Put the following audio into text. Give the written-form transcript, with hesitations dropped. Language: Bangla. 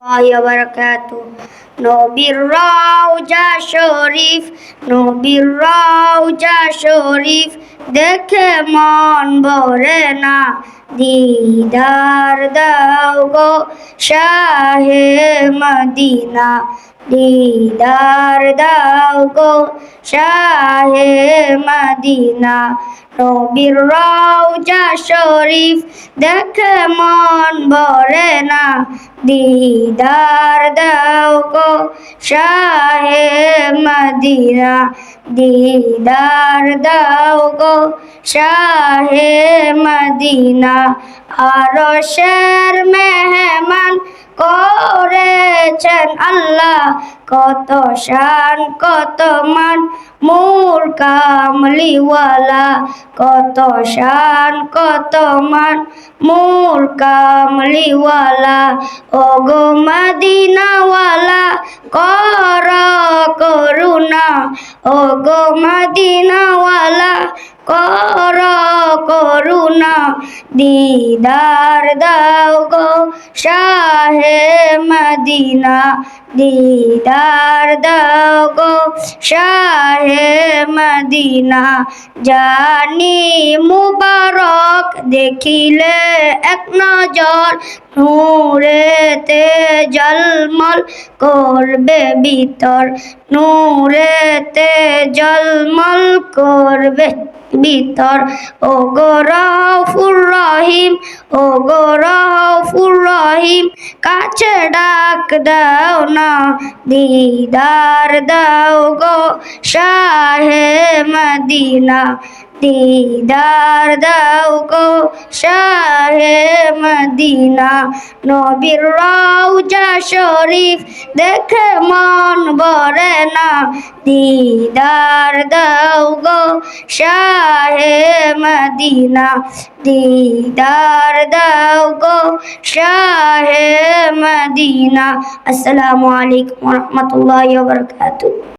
বারাকাতু। নবীর রওজা শরীফ, নবীর রওজা শরীফ দেখে মন ভরে না। দিদার দাও গো শাহে মদিনা, দিদার দাও গো শাহে মদিনা। নবীর রওজা শরীফ দেখে মন ভরে না। দিদার দাও গো শাহে মদিনা, দিদার দাও গো শাহে মদিনা। আরশের মেহমান করেছেন আল্লাহ, কত শান কত মান মোর কামলিওয়ালা, কত শান কত মান মোর কামলিওয়ালা। ওগো মদিনাওয়ালা কর করুণা, ওগো মদিনাওয়ালা কর করুণা। দিদার দাও গো শাহে মদিনা, দিদার দাও গো শাহে মদিনা। জানি মুবারক দেখিলে এক নজর, নূরেতে জলমল করবে ভিতর, নূরেতে জলমল করবে ভিতর। ও গো রউফুর রহিম, ও গো রউফুর রহিম কাছে ডাক দাও না। দিদার দাও গো শাহে মদিনা, দিদার দাও গো শাহে মদিনা। নবীর রওজা শরীফ দেখে মন ভরে না। দিদার দাও গো শাহে মদিনা, দিদার দাও গো শাহে মদিনা। আসসালামু আলাইকুম ওয়া রাহমাতুল্লাহি ওয়া বারাকাতুহু।